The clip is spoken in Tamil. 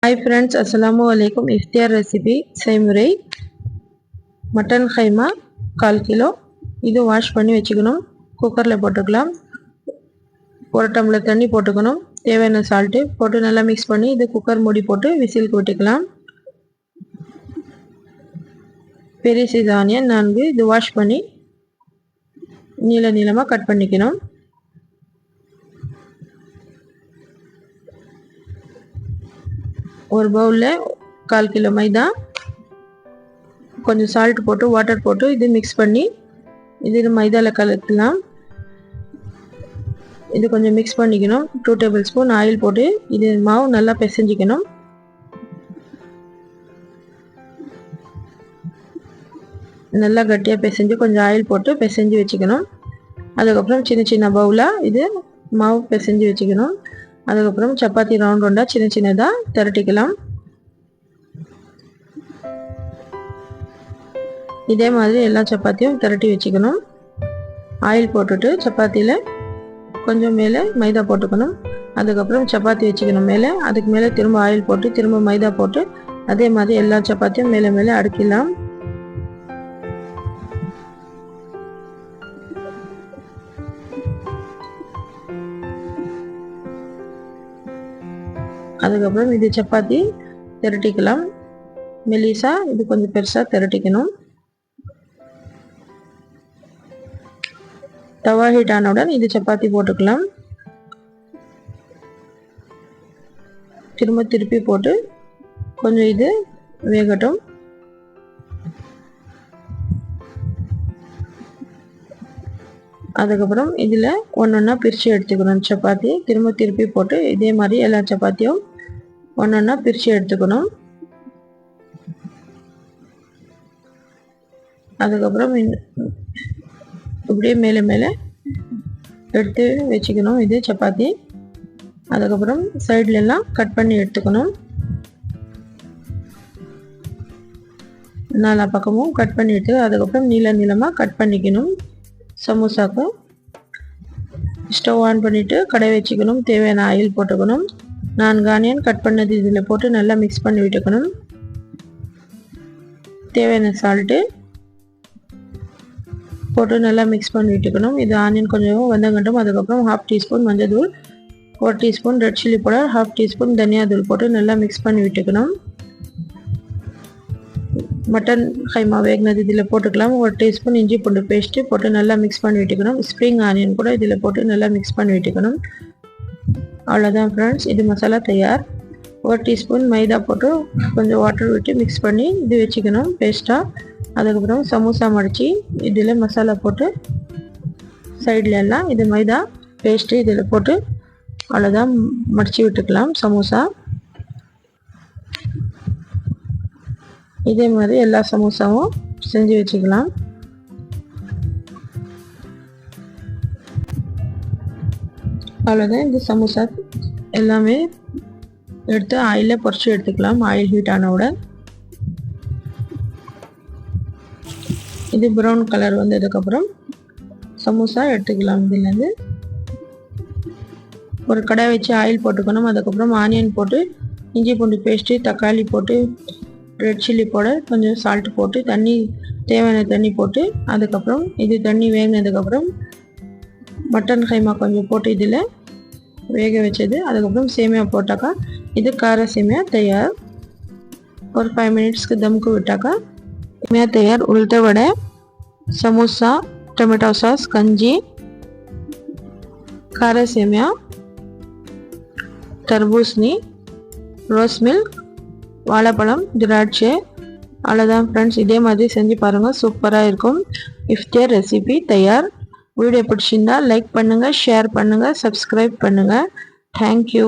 Hi friends, assalamu alaikum. Iftiar recipe செய்முறை மட்டன் கைமா 1/4 கிலோ. இது வாஷ் பண்ணி வெச்சுக்கணும். குக்கர்ல போட்டுக்கலாம். 1 டம்ளர் தண்ணி போட்டுக்கணும். தேவையான சால்ட் போட்டு நல்லா mix பண்ணி இது குக்கர் மூடி போட்டு விசிலுக்கு விட்டுக்கலாம். பெரிய சைஸ் ஆனியன் 4 இது வாஷ் பண்ணி நீளமா கட் பண்ணிக்கணும். ஒரு பவுல்ல 1/4 கிலோ மைதா கொஞ்சம் சால்ட் போட்டு வாட்டர் போட்டு இது mix பண்ணி இது மைதால கலக்கலாம். இது கொஞ்சம் mix பண்ணிக்கணும். 2 டேபிள்ஸ்பூன் ஆயில் போட்டு இது மாவு நல்லா பிசைஞ்சிக்கணும். நல்லா கட்டியா பிசைஞ்சு கொஞ்சம் ஆயில் போட்டு பிசைஞ்சு வெச்சுக்கணும். அதுக்கப்புறம் சின்ன பவுலா இது மாவு பிசைஞ்சு வெச்சுக்கணும். அதுக்கப்புறம் சப்பாத்தி ரவுண்டா சின்னதா திரட்டிக்கலாம். இதே மாதிரி எல்லா சப்பாத்தியும் திரட்டி வெச்சுக்கணும். ஆயில் போட்டுட்டு சப்பாத்தியில கொஞ்சம் மேலே மைதா போட்டுக்கணும். அதுக்கப்புறம் சப்பாத்தி வெச்சுக்கணும் மேலே. அதுக்கு மேலே திரும்ப ஆயில் போட்டு திரும்ப மைதா போட்டு அதே மாதிரி எல்லா சப்பாத்தியும் மேலே அடுக்கிடலாம். அதுக்கப்புறம் இது சப்பாத்தி திரட்டிக்கலாம். மெலிசா இது கொஞ்சம் பெருசா திரட்டிக்கணும். தவா ஹீட் ஆனவுடன் இது சப்பாத்தி போட்டுக்கலாம். திருப்பி போட்டு கொஞ்சம் இது வேகட்டும். அதுக்கப்புறம் இதில் ஒன்றொன்னா பிரித்து எடுத்துக்கணும். சப்பாத்தி திருப்பி போட்டு இதே மாதிரி எல்லா சப்பாத்தியும் ஒன்றொன்னா பிரித்து எடுத்துக்கணும். அதுக்கப்புறம் இப்படியே மேலே எடுத்து வச்சுக்கணும் இது சப்பாத்தி. அதுக்கப்புறம் சைட்ல எல்லாம் கட் பண்ணி எடுத்துக்கணும். நாலா பக்கமும் கட் பண்ணி எடுத்து அதுக்கப்புறம் நீளமாக கட் பண்ணிக்கணும். சமோசாக்கு ஸ்டவ் ஆன் பண்ணிட்டு கடாய் வச்சுக்கணும். தேவையான ஆயில் போட்டுக்கணும். 4 ஆனியன் கட் பண்ணது இதில் போட்டு நல்லா மிக்ஸ் பண்ணி விட்டுக்கணும். தேவையான சால்ட்டு போட்டு நல்லா மிக்ஸ் பண்ணி விட்டுக்கணும். இது ஆனியன் கொஞ்சம் வந்தங்கட்டும். அதுக்கப்புறம் 1/2 டீஸ்பூன் மஞ்சள் தூள், 1 teaspoon red chilli powder, 1/2 teaspoon தனியா தூள் போட்டு நல்லா மிக்ஸ் பண்ணி விட்டுக்கணும். மட்டன் கைமா வேகினது இதில் போட்டுக்கலாம். 1 டீஸ்பூன் இஞ்சி பூண்டு பேஸ்ட்டு போட்டு நல்லா மிக்ஸ் பண்ணி விட்டுக்கணும். ஸ்ப்ரிங் ஆனியன் கூட இதில் போட்டு நல்லா மிக்ஸ் பண்ணி விட்டுக்கணும். அவ்வளோதான் ஃப்ரெண்ட்ஸ், இது மசாலா தயார். 1 டீஸ்பூன் மைதா போட்டு கொஞ்சம் வாட்டர் விட்டு மிக்ஸ் பண்ணி இது வச்சுக்கணும் பேஸ்ட்டாக. அதுக்கப்புறம் சமோசா மடித்து இதில் மசாலா போட்டு சைடில் எல்லாம் இது மைதா பேஸ்ட்டு இதில் போட்டு அவ்வளோதான் மடித்து விட்டுக்கலாம் சமோசா. இதே மாதிரி எல்லா சமோசாவும் செஞ்சு வச்சுக்கலாம். அவ்வளோதான், இந்த சமோசா எல்லாமே எடுத்து ஆயிலில் பொரிச்சு எடுத்துக்கலாம். ஆயில் ஹீட் ஆனவுடன் இது ப்ரௌன் கலர் வந்ததுக்கப்புறம் சமோசா எடுத்துக்கலாம். இதுலேருந்து ஒரு கடாய் வச்சு ஆயில் போட்டுக்கணும். அதுக்கப்புறம் ஆனியன் போட்டு இஞ்சி பூண்டு பேஸ்ட்டு, தக்காளி போட்டு, ரெட் சில்லி பவுடர், கொஞ்சம் சால்ட் போட்டு தேவையான தண்ணி போட்டு அதுக்கப்புறம் இது தண்ணி வேகினதுக்கப்புறம் மட்டன் கைமா கொஞ்சம் போட்டு இதில் வேக வச்சது. அதுக்கப்புறம் சேமியா போட்டாக்கா இது கார சேமியா தயார். ஒரு 5 மினிட்ஸ்க்கு தம்க்கு விட்டாக்கா சேமியா தயார். உளுத்த வடை, சமோசா, டொமேட்டோ சாஸ், கஞ்சி, கார சேமியா, தர்பூசணி, ரோஸ் மில்க், வாழைப்பழம், திராட்சை. அவ்வளோதான் ஃப்ரெண்ட்ஸ், இதே மாதிரி செஞ்சு பாருங்கள், சூப்பராக இருக்கும். இஃப்தியார் ரெசிபி தயார். வீடியோ பிடிச்சிருந்தா லைக் பண்ணுங்கள், ஷேர் பண்ணுங்கள், சப்ஸ்கிரைப் பண்ணுங்கள். தேங்க்யூ.